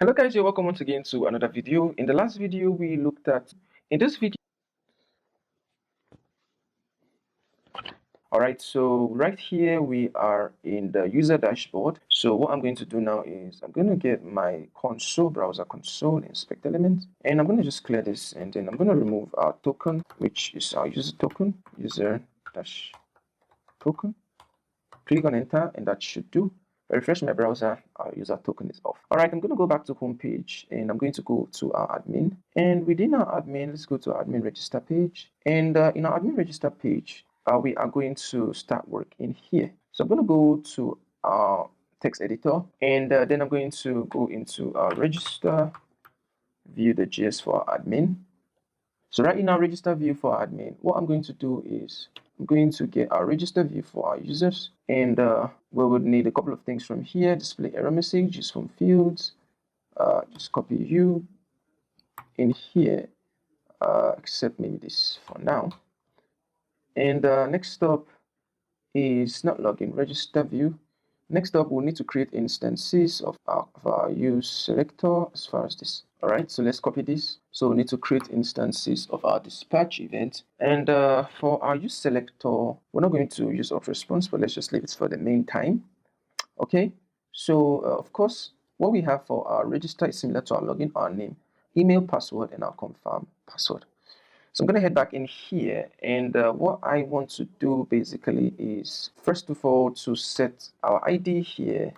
Hello guys, you're welcome once again to another video. In the last video we looked at, in this video, alright, so right here we are in the user dashboard. So what I'm going to do now is I'm going to get my console, browser console, inspect element, and I'm going to just clear this, and then I'm going to remove our token, which is our user token, user dash token. Click on enter, and that should do. Refresh my browser, our user token is off. All right, I'm going to go back to home page, and I'm going to go to our admin. And within our admin, let's go to our admin register page. And in our admin register page, we are going to start work in here. So I'm going to go to our text editor, and then I'm going to go into our register, view the JS for our admin. So right in our register view for our admin, what I'm going to do is I'm going to get our register view for our users, and we would need a couple of things from here: display error message, use from fields, just copy you in here, except maybe this for now. And next up is not login, register view. Next up, we'll need to create instances of our use selector as far as this. All right, so let's copy this. So we need to create instances of our dispatch event. And for our use selector, we're not going to use auth response, but let's just leave it for the main time. Okay, so of course, what we have for our register is similar to our login, our name, email, password, and our confirm password. So I'm going to head back in here, and what I want to do basically is, first of all, to set our ID here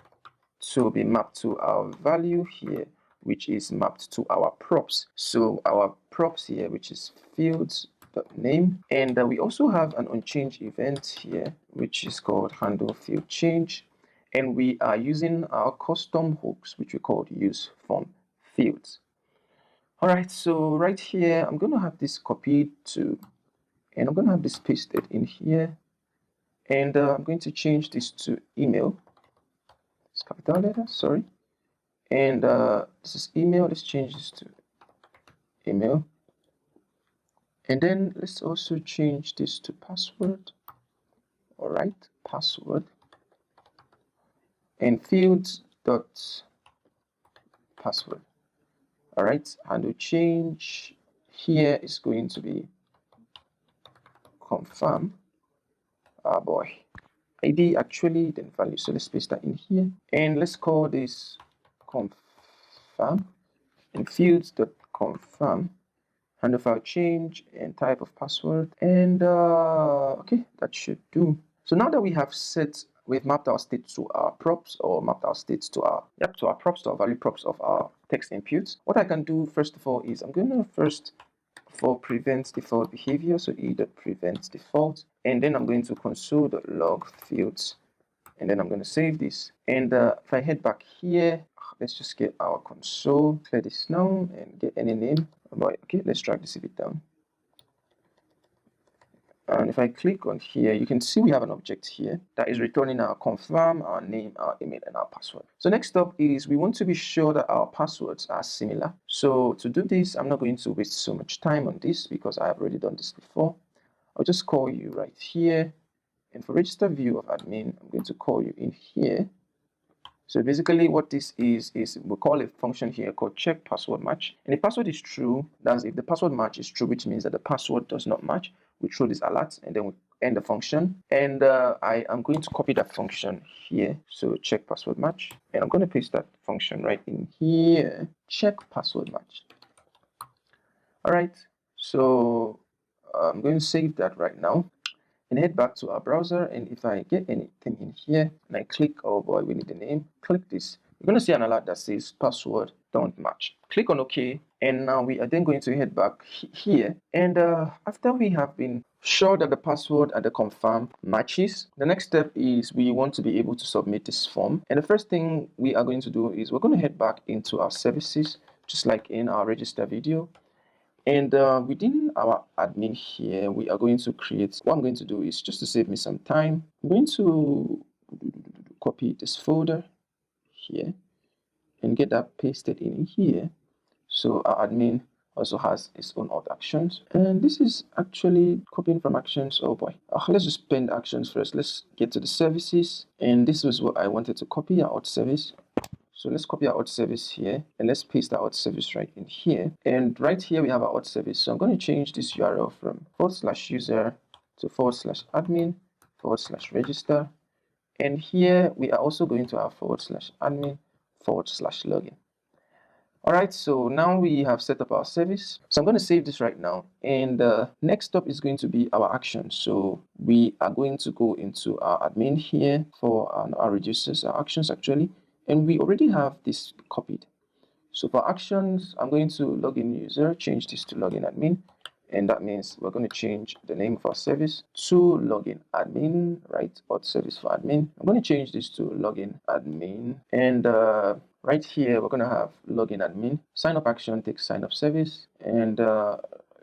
to be mapped to our value here, which is mapped to our props. So our props here, which is fields.name, and we also have an unchanged event here, which is called handle field change, and we are using our custom hooks, which we call use from fields. All right, so right here, I'm going to have this copied to, and I'm going to have this pasted in here, and I'm going to change this to email. It's capital letter, sorry. And this is email. Let's change this to email. And then let's also change this to password. All right, password. And fields dot password. All right, and the change here is going to be confirm. Ah boy, ID actually, then value. So let's paste that in here, and let's call this confirm, and fields dot confirm, handle file change, and type of password, and okay, that should do. So now that we have we've mapped our state to our props, or mapped our states to our props, to our value props of our text inputs. What I can do first of all is I'm going to first for prevent default behavior, so e.prevent default, and then I'm going to console.log fields, and then I'm going to save this. And if I head back here, let's just get our console, clear this now, and get any name. Okay, let's drag this a bit down. And if I click on here, you can see we have an object here that is returning our confirm, our name, our email, and our password. So next up is we want to be sure that our passwords are similar. So to do this, I'm not going to waste so much time on this because I have already done this before. I'll just call you right here. And for register view of admin, I'm going to call you in here. So basically what this is we'll call a function here called check password match. And the password is true. That's if the password match is true, which means that the password does not match. We throw this alert, and then we end the function. And I am going to copy that function here. So check password match. And I'm going to paste that function right in here. Check password match. All right. So I'm going to save that right now and head back to our browser. And if I get anything in here and I click, oh boy, we need the name, click this, you're going to see an alert that says password don't match. Click on OK, and now we are then going to head back here. And after we have been sure that the password and the confirm matches, the next step is we want to be able to submit this form. And the first thing we are going to do is we're going to head back into our services, just like in our register video. And within our admin here, we are going to create, what I'm going to do is, just to save me some time, I'm going to copy this folder here and get that pasted in here. So our admin also has its own auth actions. And this is actually copying from actions. Oh boy. Let's just spend actions first. Let's get to the services. And this is what I wanted to copy, our auth service. So let's copy our auth service here and let's paste our auth service right in here. And right here we have our auth service. So I'm going to change this URL from /user to /admin/register. And here we are also going to have /admin/login. All right, so now we have set up our service. So I'm going to save this right now. And next up is going to be our actions. So we are going to go into our admin here for our reducers, our actions actually. And we already have this copied. So for actions, I'm going to login user, change this to login admin. And that means we're going to change the name of our service to login admin, right? Auth service for admin. I'm going to change this to login admin. And right here, we're going to have login admin. Sign up action takes sign up service. And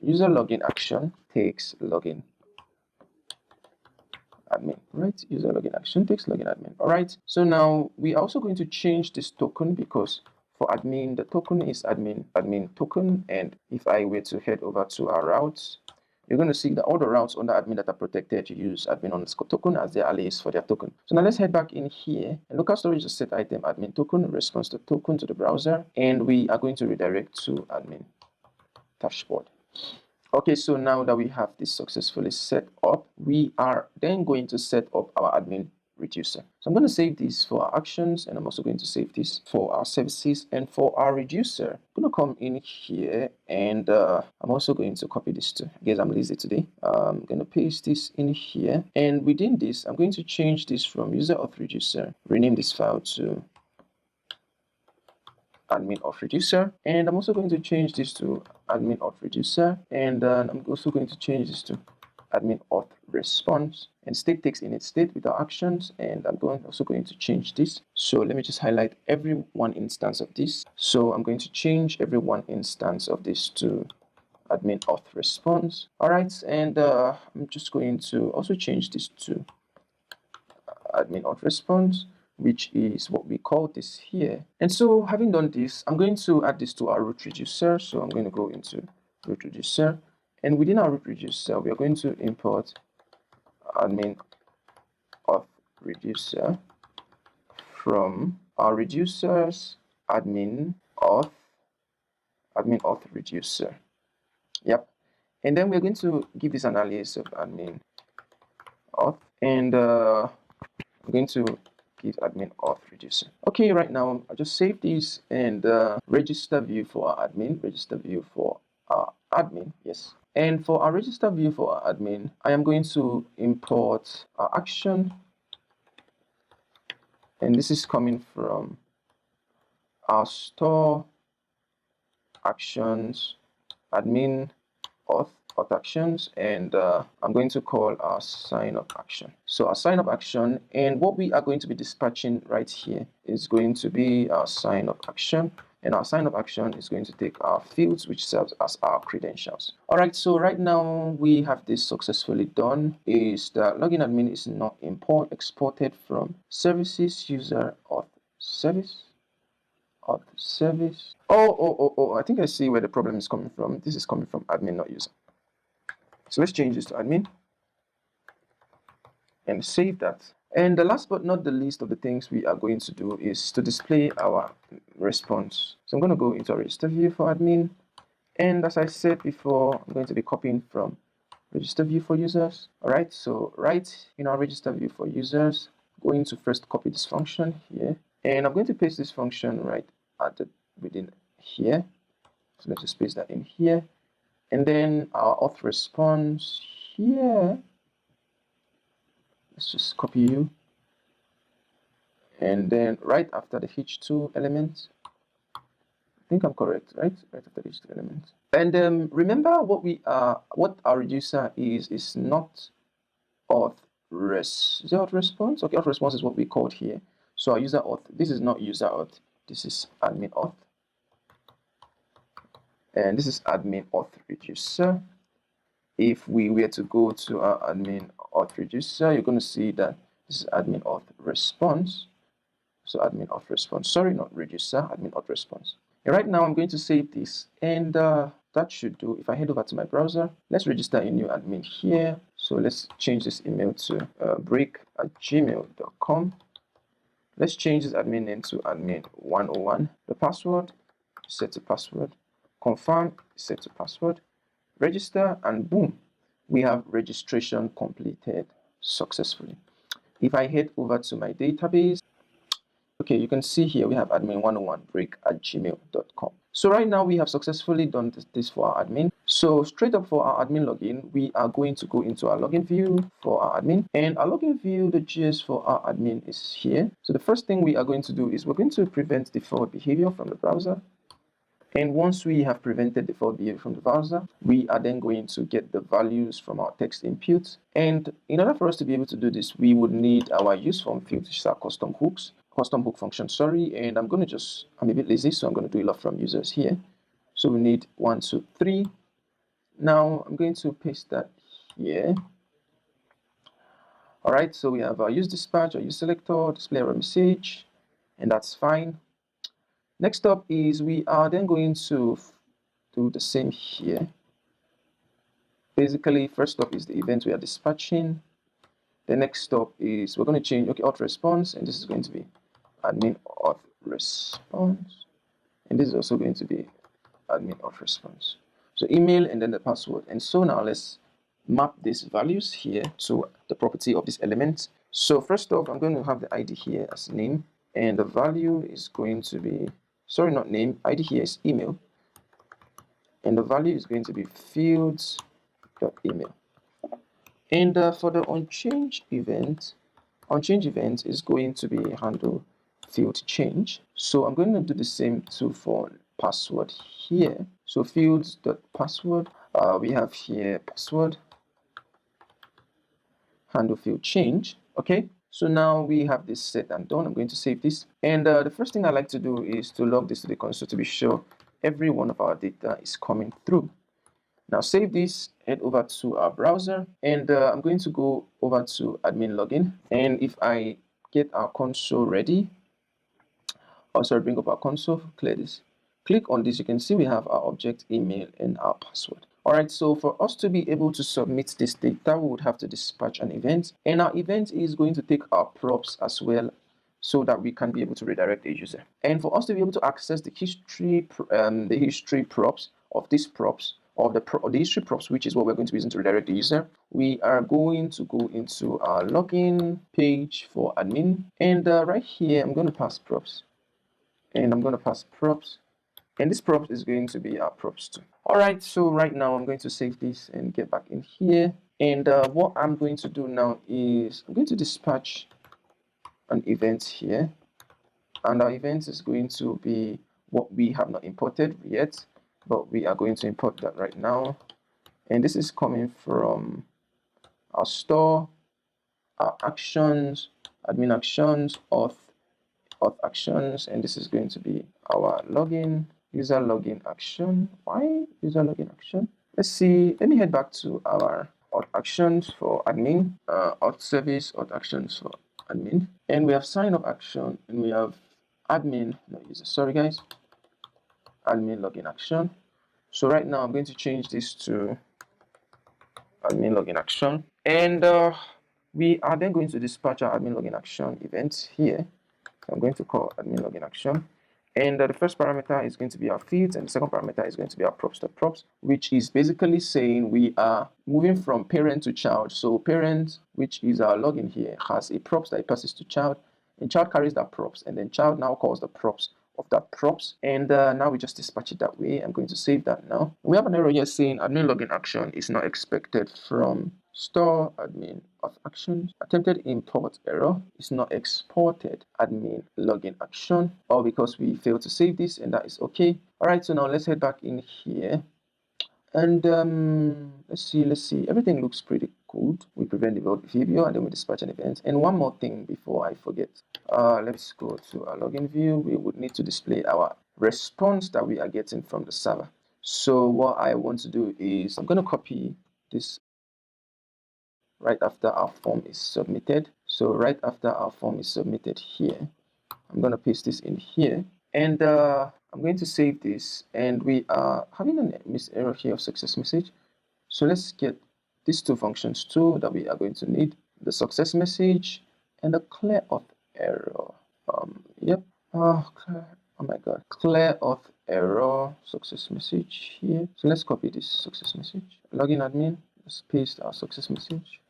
user login action takes login admin, right? User login action takes login admin. All right. So now we are also going to change this token because for admin, the token is admin token. And if I were to head over to our routes, you're going to see that all the routes under admin that are protected to use admin_token as their alias for their token. So now let's head back in here and local storage is set item admin token response to token to the browser. And we are going to redirect to admin dashboard. Okay, so now that we have this successfully set up, we are then going to set up our admin reducer. So I'm going to save this for our actions, and I'm also going to save this for our services and for our reducer. I'm going to come in here, and I'm also going to copy this too. I guess I'm lazy today. I'm going to paste this in here, and within this, I'm going to change this from user auth reducer, rename this file to admin auth reducer, and I'm also going to change this to admin auth reducer, and I'm also going to change this to admin auth response, and state takes init state with our actions, and I'm also going to change this. So let me just highlight every one instance of this. So I'm going to change every one instance of this to admin auth response. All right, and I'm just going to also change this to admin auth response, which is what we call this here. And so having done this, I'm going to add this to our root reducer. So I'm going to go into root reducer, and within our root reducer, we are going to import admin auth reducer from our reducers admin auth reducer. Yep. And then we're going to give this an alias of admin auth, and I'm going to give admin auth reducer. Okay, right now I'll just save this and register view for our admin, register view for our admin, yes. And for our register view for our admin, I am going to import our action, and this is coming from our store actions admin auth actions, and I'm going to call our sign up action. So our sign up action, and what we are going to be dispatching right here is going to be our sign up action, and our sign up action is going to take our fields, which serves as our credentials. All right, so right now we have this successfully done. Is the login admin is not exported from services user auth service. Oh, I think I see where the problem is coming from. This is coming from admin, not user. So let's change this to admin and save that. And the last but not the least of the things we are going to do is to display our response. So I'm going to go into a register view for admin. And as I said before, I'm going to be copying from register view for users. All right, so right in our register view for users, I'm going to first copy this function here. And I'm going to paste this function right within here. So let's just paste that in here. And then our auth response here, let's just copy you. And then right after the h2 element, I think I'm correct, right? Right after the h2 element. And remember what our reducer is not auth res. Is it auth response? Okay, auth response is what we called here. So our user auth, this is not user auth, this is admin auth. And this is admin auth reducer. If we were to go to our admin auth reducer, you're going to see that this is admin auth response. So admin auth response, sorry, not reducer, admin auth response. And right now I'm going to save this, and that should do. If I head over to my browser, let's register a new admin here. So let's change this email to break@gmail.com. Let's change this admin name to admin 101. The password, set to password. Confirm, set to password. Register, and boom, we have registration completed successfully. If I head over to my database, okay, you can see here we have admin101break@gmail.com. So right now we have successfully done this for our admin. So straight up for our admin login, we are going to go into our login view for our admin, and our login view, the JS for our admin is here. So the first thing we are going to do is we're going to prevent default behavior from the browser. And once we have prevented default behavior from the browser, we are then going to get the values from our text input. And in order for us to be able to do this, we would need our use form field, which is our custom hook function, sorry. And I'm a bit lazy, so I'm going to do a lot from users here. So we need 1, 2, 3. Now I'm going to paste that here. All right, so we have our use dispatch, our use selector, display error message, and that's fine. Next up is we are then going to do the same here. Basically, first up is the event we are dispatching. The next stop is we're going to change, okay, auth response, and this is going to be admin auth response, and this is also going to be admin auth response. So email and then the password. And so now let's map these values here to the property of this element. So first off, I'm going to have the ID here as name, and the value is going to be, sorry, not name, ID here is email, and the value is going to be fields.email. And for the onChange event is going to be handle field change. So I'm going to do the same too for password here. So fields.password, we have here password handle field change. Okay, so now we have this set and done. I'm going to save this, and the first thing I like to do is to log this to the console to be sure every one of our data is coming through. Now save this, head over to our browser, and I'm going to go over to admin login. And if I get our console ready, bring up our console, clear this. Click on this, you can see we have our object, email, and our password. All right, so for us to be able to submit this data, we would have to dispatch an event, and our event is going to take our props as well, so that we can be able to redirect the user. And for us to be able to access the history props of these props, of the history props, which is what we're going to be using to redirect the user, we are going to go into our login page for admin, and right here I'm going to pass props, and I'm going to pass props, and this props is going to be our props too. All right, so right now I'm going to save this and get back in here, and what I'm going to do now is I'm going to dispatch an event here, and our event is going to be what we have not imported yet, but we are going to import that right now. And this is coming from our store, our actions, admin actions, auth actions, and this is going to be our login, user login action. Why user login action? Let's see, let me head back to our auth actions for admin, auth service, auth actions for admin, and we have sign up action, and we have admin, not user, sorry guys, admin login action. So right now I'm going to change this to admin login action, and we are then going to dispatch our admin login action event here. I'm going to call admin login action, and the first parameter is going to be our fields, and the second parameter is going to be our props, which is basically saying we are moving from parent to child. So parent, which is our login here, has a props that it passes to child, and child carries that props, and then child now calls the props of that props, and now we just dispatch it that way. I'm going to save that now. We have an error here saying admin login action is not expected from store admin auth actions. Attempted import error is not exported admin login action, or because we failed to save this, and that is okay. All right, so now let's head back in here, and let's see, everything looks pretty good. We prevent default behavior, and then we dispatch an event. And one more thing before I forget, let's go to our login view. We would need to display our response that we are getting from the server. So what I want to do is I'm going to copy this right after our form is submitted. So right after our form is submitted here, I'm going to paste this in here, and I'm going to save this, and we are having an error here of success message. So let's get these two functions too that we are going to need, the success message and the clear auth error. Yep. Oh my god, clear auth error success message here. So let's copy this success message. Login admin, let's paste our success message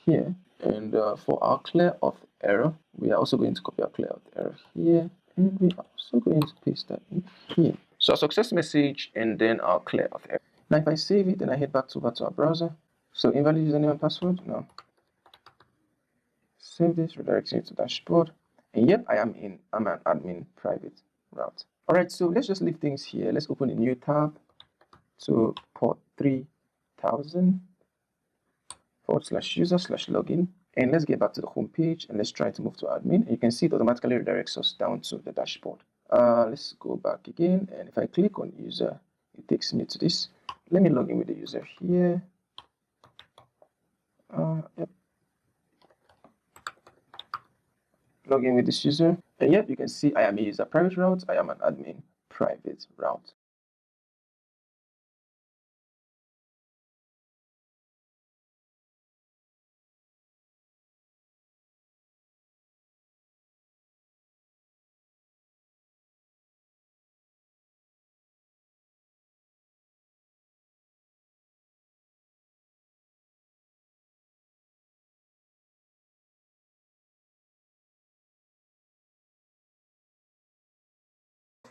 here. And for our clear auth error, we are also going to copy our clear auth error here. And we are also going to paste that in here. So our success message and then our clear auth error. Now if I save it and I head back over to our browser. So invalid username and password. No. Save this, redirects it to dashboard. And yep, I'm an admin private route. All right, so let's just leave things here. Let's open a new tab. So port 3000 /user/login. And let's get back to the home page and let's try to move to admin. You can see it automatically redirects us down to the dashboard. Let's go back again. And if I click on user, it takes me to this. Let me log in with the user here. Yep. Log in with this user, and yep, you can see I am a user private route, I am an admin private route.